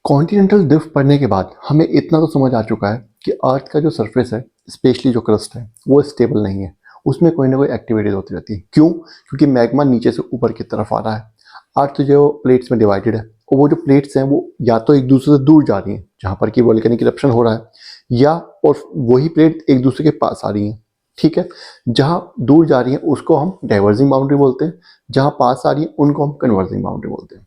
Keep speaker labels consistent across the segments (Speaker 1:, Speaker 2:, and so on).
Speaker 1: Continental drift पढ़ने के बाद हमें इतना तो समझ आ चुका है कि अर्थ का जो सरफेस है, स्पेशली जो क्रस्ट है, वो स्टेबल नहीं है। उसमें कोई ना कोई एक्टिविटीज होती रहती है। क्यों? क्योंकि मैग्मा नीचे से ऊपर की तरफ आ रहा है। अर्थ जो प्लेट्स में डिवाइडेड है, और वो जो प्लेट्स हैं वो या तो एक दूसरे से दूर जा रही हैं जहाँ पर कि वोल्केनिक इरप्शन हो रहा है, या और वही प्लेट एक दूसरे के पास आ रही हैं। ठीक है, जहाँ दूर जा रही हैं उसको हम डाइवर्जिंग बाउंड्री बोलते हैं, जहाँ पास आ रही हैं उनको हम कन्वर्जिंग बाउंड्री बोलते हैं।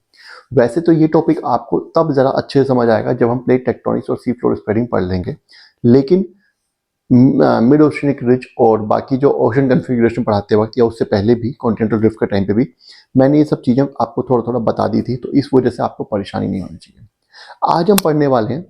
Speaker 1: वैसे तो ये टॉपिक आपको तब ज़रा अच्छे से समझ आएगा जब हम प्लेट टेक्टोनिक्स और सी फ्लोर स्प्रेडिंग पढ़ लेंगे, लेकिन मिड ओशनिक रिज और बाकी जो ओशन कन्फिग्रेशन पढ़ाते वक्त या उससे पहले भी कॉन्टिनेंटल ड्रिफ्ट के टाइम पे भी मैंने ये सब चीज़ें आपको थोड़ा थोड़ा बता दी थी, तो इस वजह से आपको परेशानी नहीं होनी चाहिए। आज हम पढ़ने वाले हैं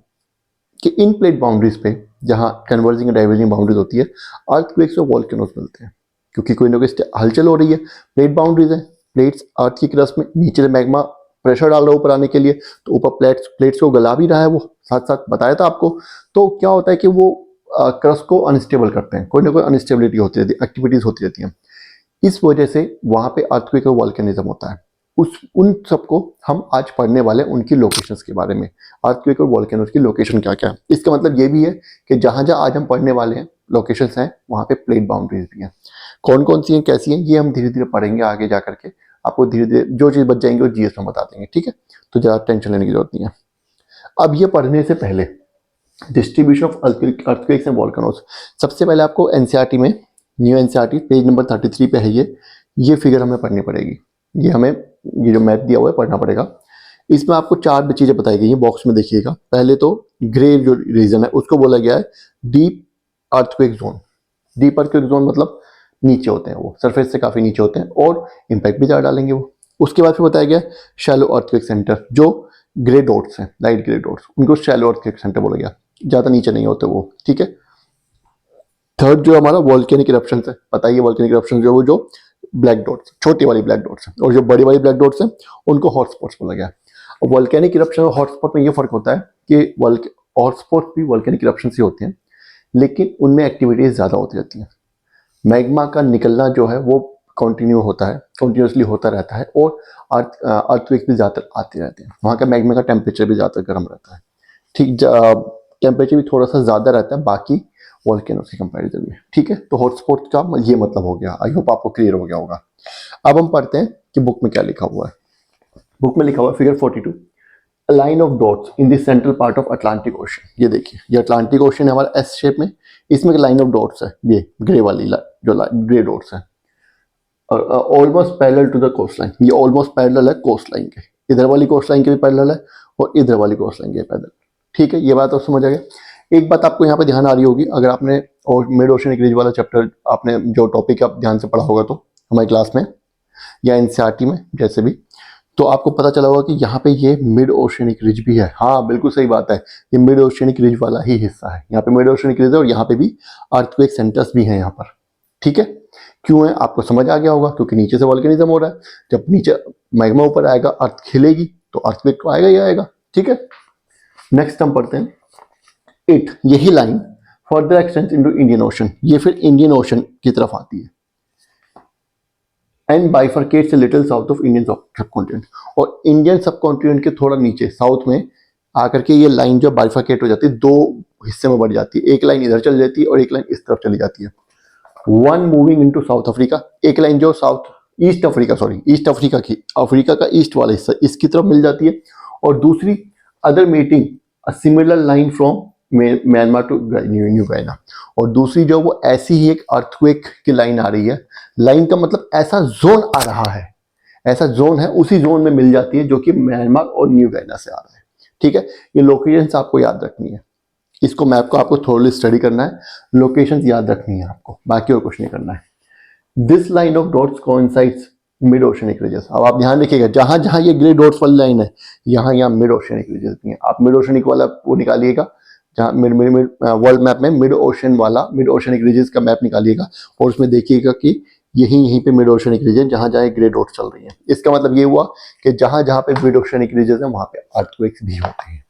Speaker 1: कि इन प्लेट बाउंड्रीज पे जहाँ कन्वर्जिंग डाइवर्जिंग बाउंड्रीज होती है, अर्थक्वेक्स और वॉल्केनोज मिलते हैं। क्योंकि कोई ना कोई हलचल हो रही है, प्लेट बाउंड्रीज है, प्लेट्स अर्थ की क्रस्ट में, नीचे से मैग्मा प्रेशर डाल रहा है ऊपर आने के लिए, तो ऊपर प्लेट्स को गला भी रहा है, वो साथ साथ बताया था आपको। तो क्या होता है कि वो क्रस्ट को अनस्टेबल करते हैं, कोई ना कोई अनस्टेबिलिटी होती रहती है, एक्टिविटीज होती रहती हैं। इस वजह से वहाँ पे अर्थक्वेक और वॉल्केनिज्म होता है। उन सबको हम आज पढ़ने वाले हैं, उनकी लोकेशंस के बारे में। अर्थक्वेक और वॉल्केनोज की लोकेशन क्या क्या है, इसका मतलब ये भी है कि जहाँ जहाँ आज हम पढ़ने वाले हैं लोकेशंस हैं, वहाँ पे प्लेट बाउंड्रीज भी हैं। कौन कौन सी हैं, कैसी हैं, ये हम धीरे धीरे पढ़ेंगे आगे जा करके। आपको धीरे धीरे जो चीज़ बच जाएंगे वो जीएस में बता देंगे, ठीक है? तो ज़्यादा टेंशन लेने की जरूरत नहीं है। अब ये पढ़ने से पहले distribution of earthquakes and volcanoes, सबसे पहले आपको एनसीईआरटी में, न्यू एनसीईआरटी पेज नंबर 33 पे है ये फिगर हमें पढ़नी पड़ेगी। ये हमें ये जो मैप दिया हुआ है पढ़ना पड़ेगा। इसमें आपको 4 चीज़ें बताई गई हैं, बॉक्स में देखिएगा। पहले तो ग्रे जो रीजन है उसको बोला गया है deep earthquake zone. Deep earthquake zone मतलब नीचे होते हैं, वो सरफेस से काफ़ी नीचे होते हैं और इम्पैक्ट भी ज़्यादा डालेंगे वो। उसके बाद फिर बताया गया शैलो अर्थक्वेक सेंटर, जो ग्रे डॉट्स हैं, लाइट ग्रे डॉट्स, उनको शैलो अर्थक्वेक सेंटर बोला गया, ज़्यादा नीचे नहीं होते वो, ठीक है? थर्ड जो हमारा वॉल्केनिक इरप्शन है, बताइए वॉल्केनिक इरप्शन जो वो जो ब्लैक डॉट्स, छोटी वाली ब्लैक डॉट्स है, और जो बड़ी वाली ब्लैक डॉट्स हैं उनको हॉटस्पॉट्स बोला गया। और वॉल्केनिक इरप्शन और हॉटस्पॉट में ये फर्क होता है कि हॉटस्पॉट भी वॉल्केनिक इरप्शन से होते हैं, लेकिन उनमें एक्टिविटीज ज़्यादा होती रहती हैं। मैग्मा का निकलना जो है वो कंटिन्यू होता है, कंटिन्यूसली होता रहता है, और अर्थक्वेक भी ज़्यादातर आते रहते हैं। वहाँ का मैग्मा का टेम्परेचर भी ज़्यादातर गर्म रहता है, ठीक, टेम्परेचर भी थोड़ा सा ज़्यादा रहता है बाकी वॉल्केनोज के कंपैरिजन में, ठीक है? तो हॉटस्पॉट का ये मतलब हो गया। आई होप आपको क्लियर हो गया होगा। अब हम पढ़ते हैं कि बुक में क्या लिखा हुआ है। बुक में लिखा हुआ है figure 42, a line of dots in the central part of Atlantic Ocean। ये देखिए, ये अटलांटिक ओशन है हमारा एस शेप में, इसमें एक लाइन ऑफ डॉट्स है, ये ग्रे वाली जो ग्रे डॉट्स है, almost parallel to the coast line. ये ऑलमोस्ट पैरेलल है कोस्ट लाइन के, इधर वाली कोस्ट लाइन के भी पैरेलल है और इधर वाली कोस्ट लाइन के पैरेलल, ठीक है? ये बात आप समझ आ गया। एक बात आपको यहाँ पे ध्यान आ रही होगी, अगर आपने और मिड ओशनिक रिज वाला चैप्टर आपने जो टॉपिक आप ध्यान से पढ़ा होगा तो हमारी क्लास में या एनसीईआरटी में जैसे भी, तो आपको पता चला होगा कि यहाँ पे ये मिड ओशनिक रिज भी है। हाँ, बिल्कुल सही बात है, ये मिड ओशनिक रिज वाला ही हिस्सा है। यहाँ पे मिड ओशनिक रिज है और यहाँ पे भी अर्थक्वेक सेंटर्स भी हैं यहाँ पर, ठीक है? क्यों है आपको समझ आ गया होगा, क्योंकि नीचे से वॉल्केनिज्म हो रहा है। जब नीचे मैग्मा ऊपर आएगा, अर्थ खिलेगी, तो अर्थक्वेक तो आएगा ही आएगा, ठीक है? नेक्स्ट हम पढ़ते हैं इट, यही line further extends into Indian ocean, ये फिर इंडियन ओशन की तरफ आती है, and bifurcates a little south of Indian subcontinent, और इंडियन सबकॉन्टिनेंट के थोड़ा नीचे साउथ में आकर के ये लाइन जो बाइफरकेट हो जाती है, दो हिस्से में बढ़ जाती है। एक लाइन इधर चली जाती है और एक लाइन इस तरफ चली जाती है। One moving into South Africa, एक लाइन जो ईस्ट अफ्रीका की, अफ्रीका का ईस्ट वाला हिस्सा इसकी तरफ मिल जाती है, और दूसरी other meeting a similar line from Myanmar to New Guinea, और दूसरी जो वो ऐसी ही एक अर्थक्वेक की लाइन आ रही है। लाइन का मतलब ऐसा जोन आ रहा है, ऐसा जोन है, उसी जोन में मिल जाती है जो कि म्यांमार और न्यू गायना से आ रहा है, ठीक है? ये लोकेशंस आपको याद रखनी है, इसको मैप को आपको थोड़ी स्टडी करना है, लोकेशंस याद रखनी है आपको, बाकी और कुछ नहीं करना है। This line of dots coincides mid oceanic ridges. अब आप ध्यान रखिएगा, जहां जहां ये ग्रे डॉट्स वाली लाइन है, यहाँ यहाँ मिड ओशनिक रिजेस भी है। आप मिड ओशनिक वाला वो निकालिएगा, जहाँ वर्ल्ड मैप में मिड ओशन वाला, मिड ओशनिक रिजेस का मैप निकालिएगा, और उसमें देखिएगा कि यहीं पे मिड ओशनिक रिजन जहां जहां ग्रे डॉट चल रही है। इसका मतलब ये हुआ कि जहां जहां पे मिड ओशनिक रिजन है वहां पे अर्थक्वेक्स भी होते हैं,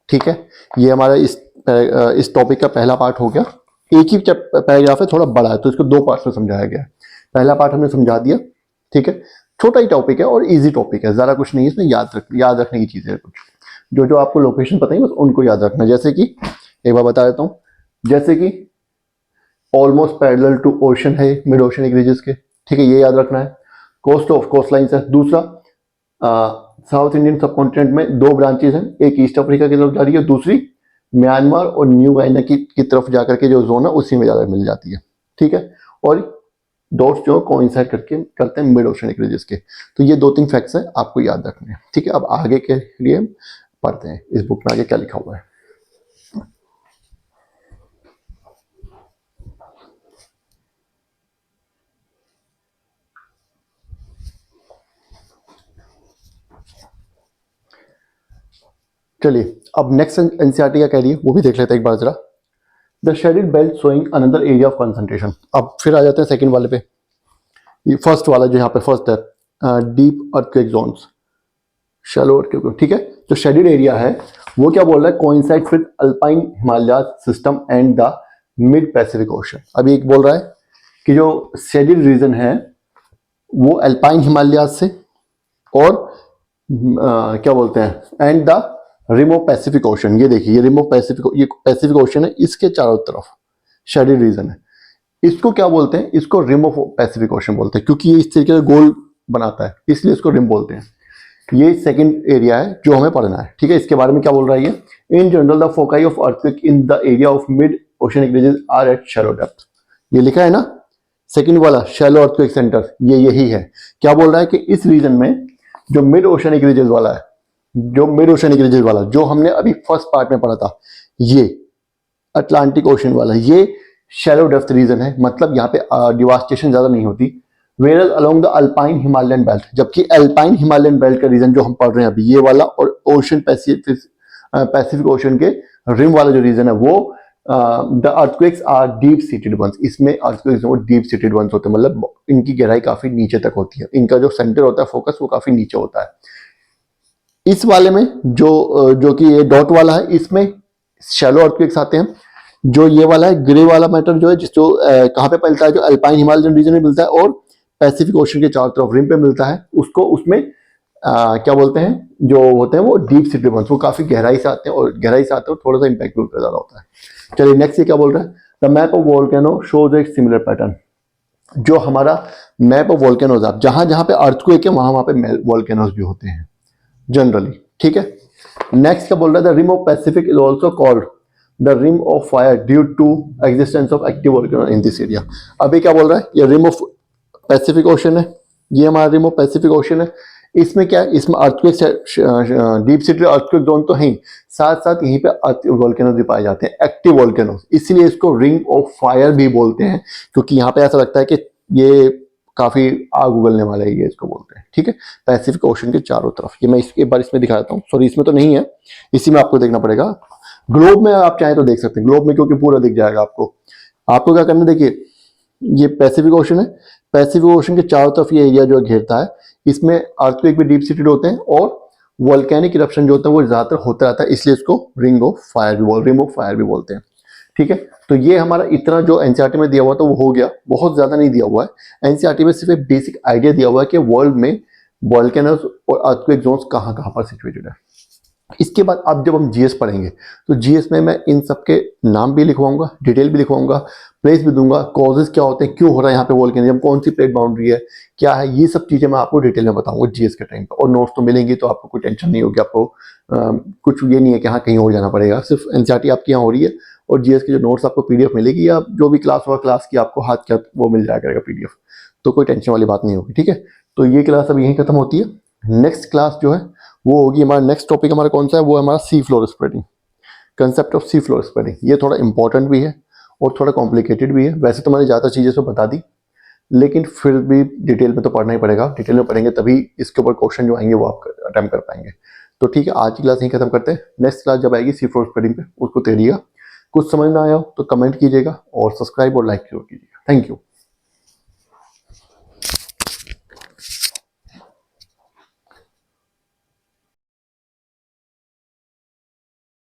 Speaker 1: ठीक है? ये हमारा इस टॉपिक का पहला पार्ट हो गया। एक ही पैराग्राफ है, थोड़ा बड़ा है, तो इसको 2 पार्ट्स में समझाया गया है। पहला पार्ट हमने समझा दिया, ठीक है? छोटा ही टॉपिक है और इजी टॉपिक है, ज़्यादा कुछ नहीं है इसमें, याद रखने की चीज़ें है कुछ। जो जो आपको लोकेशन पता है बस उनको याद रखना। जैसे कि एक बार बता देता हूँ, जैसे कि ऑलमोस्ट पैरेलल टू ओशन है मिड ओशनिक रीजेस के, ठीक है, ये याद रखना है। कोस्ट ऑफ कोस्ट लाइन्स है। दूसरा साउथ इंडियन सब कॉन्टिनेंट में दो ब्रांचेस हैं, एक ईस्ट अफ्रीका की तरफ जा रही है, दूसरी म्यांमार और न्यू गाइना की तरफ जाकर के जो जोन है उसी में ज़्यादा मिल जाती है, ठीक है। और डॉट्स जो कोइंसाइड करके करते हैं मिड ओशनिक रीजेस के। तो ये 2-3 फैक्ट्स हैं आपको याद रखने हैं, ठीक है। अब आगे के लिए पढ़ते हैं इस बुक में आगे क्या लिखा हुआ है। चलिए अब नेक्स्ट एनसीईआरटी क्या कह रही है वो भी देख लेते हैं एक बार जरा। The shaded belt showing another area of concentration. अब फिर आ जाते हैं सेकंड वाले पे, ये फर्स्ट वाला जो यहाँ पे फर्स्ट है, deep earthquake zones, shallow earthquake, ठीक है। जो शेडेड एरिया है वो क्या बोल रहा है, coincides with alpine Himalaya system and the mid Pacific ocean. अभी एक बोल रहा है कि जो शेडेड रीजन है वो अल्पाइन हिमालय से और क्या बोलते हैं and the rim of Pacific Ocean. ये देखिए, ये रिम ऑफ पैसिफिक, ये पैसिफिक ओशन है, इसके चारों तरफ शेडेड रीजन है। इसको क्या बोलते हैं, इसको रिम ऑफ पैसिफिक ओशन बोलते हैं, क्योंकि ये इस तरीके का गोल बनाता है इसलिए इसको रिम बोलते हैं। ये सेकंड एरिया है जो हमें पढ़ना है, ठीक है। इसके बारे में क्या बोल रहा है ये, in general the foci of earthquake in the area of mid oceanic region are at shallow depth. ये लिखा है ना सेकंड वाला, शैलो अर्थक्वेक सेंटर, ये यही है। क्या बोल रहा है कि इस रीजन में जो मिड ओशनिक रीजन वाला है, जो मिड ओशनिक रीजन वाला जो हमने अभी फर्स्ट पार्ट में पढ़ा था, ये अटलांटिक ओशन वाला, ये शैलो डेप्थ रीजन है, मतलब यहाँ पे डिवास्टेशन ज्यादा नहीं होती। Where along the alpine Himalayan belt, जबकि अल्पाइन हिमालयन बेल्ट का रीजन जो हम पढ़ रहे हैं अभी ये वाला, और ओशन पैसिफिक ओशन के रिम वाला जो रीजन है वो the earthquakes are deep seated ones. इसमें अर्थक्वेक्स वो डीप सीटेड वंस होते हैं, मतलब इनकी गहराई काफी नीचे तक होती है, इनका जो सेंटर होता है फोकस वो काफी नीचे होता है। इस वाले में जो कि ये डॉट वाला है, इसमें शैलो अर्थक्वेक्स आते हैं। जो ये वाला है ग्रे वाला मैटर जो है जो कहाँ पे मिलता है, जो अल्पाइन हिमालयन रीजन में मिलता है और पैसिफिक ओशन के चारों तरफ रिम पे मिलता है, उसको उसमें क्या बोलते हैं, जो होते हैं वो डीप सीटेड वंस, वो काफी गहराई से आते हैं और गहराई से आते हैं और थोड़ा सा इंपैक्ट भी उनका ज्यादा होता है। चलिए नेक्स्ट ये क्या बोल रहा है, the map of volcano shows एक सिमिलर पैटर्न। जो हमारा मैप ऑफ वोल्केनोज, आप जहां जहां पे अर्थक्वेक है वहां पे वोल्केनोज भी होते हैं जनरली, ठीक है। नेक्स्ट क्या बोल रहा है, the rim of Pacific is also called the rim of fire due to existence of active volcano in this area. अभी क्या बोल रहा है, ये रिम ऑफ पैसिफिक ओशन है, ये हमारा रिम ऑफ पैसिफिक ओशन है। इसमें क्या है, इसमें earthquake deep seated earthquake zone तो है, साथ साथ यहीं पे वोल्केनोज भी पाए जाते हैं, एक्टिव वोल्केनोज, इसलिए इसको रिंग ऑफ फायर भी बोलते हैं, क्योंकि यहाँ पे ऐसा लगता है कि ये काफी आग उगलने वाला है, ये इसको बोलते हैं, ठीक है। पैसिफिक ओशन के चारों तरफ, ये मैं एक बार इसमें दिखा देता हूँ, सॉरी इसमें तो नहीं है, इसी में आपको देखना पड़ेगा। ग्लोब में आप चाहें तो देख सकते हैं, ग्लोब में क्योंकि पूरा दिख जाएगा आपको। आपको क्या करना, देखिए ये पैसिफिक ओशन है, पैसिफिक ओशन के चारों तरफ ये एरिया जो घेरता है, इसमें अर्थक्वेक भी डीप सीटेड होते हैं और वोल्केनिक इरप्शन जो होता है वो ज्यादातर होता रहता है, इसलिए इसको रिंग ऑफ फायर भी बोलते हैं, ठीक है। तो ये हमारा इतना जो एनसीईआरटी में दिया हुआ था वो हो गया, बहुत ज्यादा नहीं दिया हुआ है। एनसीईआरटी में सिर्फ एक बेसिक आइडिया दिया हुआ है कि वर्ल्ड में वोल्केनोज और अर्थक्वेक जोन्स कहाँ कहाँ पर सिचुएटेड है। इसके बाद अब जब हम जीएस पढ़ेंगे तो जीएस में मैं इन सब के नाम भी लिखवाऊंगा, डिटेल भी लिखवाऊंगा, प्लेस भी दूंगा, कॉजेज क्या होते हैं, क्यों हो रहा है यहाँ पे वोल्केनिज्म, कौन सी प्लेट बाउंड्री है, क्या है, ये सब चीजें मैं आपको डिटेल में बताऊंगा जीएस के टाइम पे। और नोट्स तो मिलेंगे तो आपको कोई टेंशन नहीं होगी, आपको कुछ ये नहीं है कि हाँ कहीं और जाना पड़ेगा, सिर्फ एनसीईआरटी आपकी यहाँ हो रही है और जीएस की जो नोट्स आपको पीडीएफ मिलेगी, या जो भी क्लास होगा क्लास की आपको हाथ क्या वो मिल जाया करेगा पीडीएफ, तो कोई टेंशन वाली बात नहीं होगी, ठीक है। तो ये क्लास अब यहीं खत्म होती है। नेक्स्ट क्लास जो है वो होगी, हमारा नेक्स्ट टॉपिक हमारा कौन सा है, वो है हमारा sea floor spreading, concept of sea floor spreading. ये थोड़ा इंपॉर्टेंट भी है और थोड़ा कॉम्प्लिकेटेड भी है, वैसे तो मैंने ज़्यादा चीज़ें तो बता दी, लेकिन फिर भी डिटेल में तो पढ़ना ही पड़ेगा, डिटेल में पढ़ेंगे तभी इसके ऊपर क्वेश्चन जो आएंगे वो आप अटेम्प्ट कर पाएंगे। तो ठीक है, आज की क्लास यहीं खत्म करते हैं। नेक्स्ट क्लास जब आएगी सी फ्लोर स्प्रेडिंग पे, उसको तैयारिएगा। कुछ समझ ना आया हो तो कमेंट कीजिएगा और सब्सक्राइब और लाइक जरूर कीजिएगा। Thank you.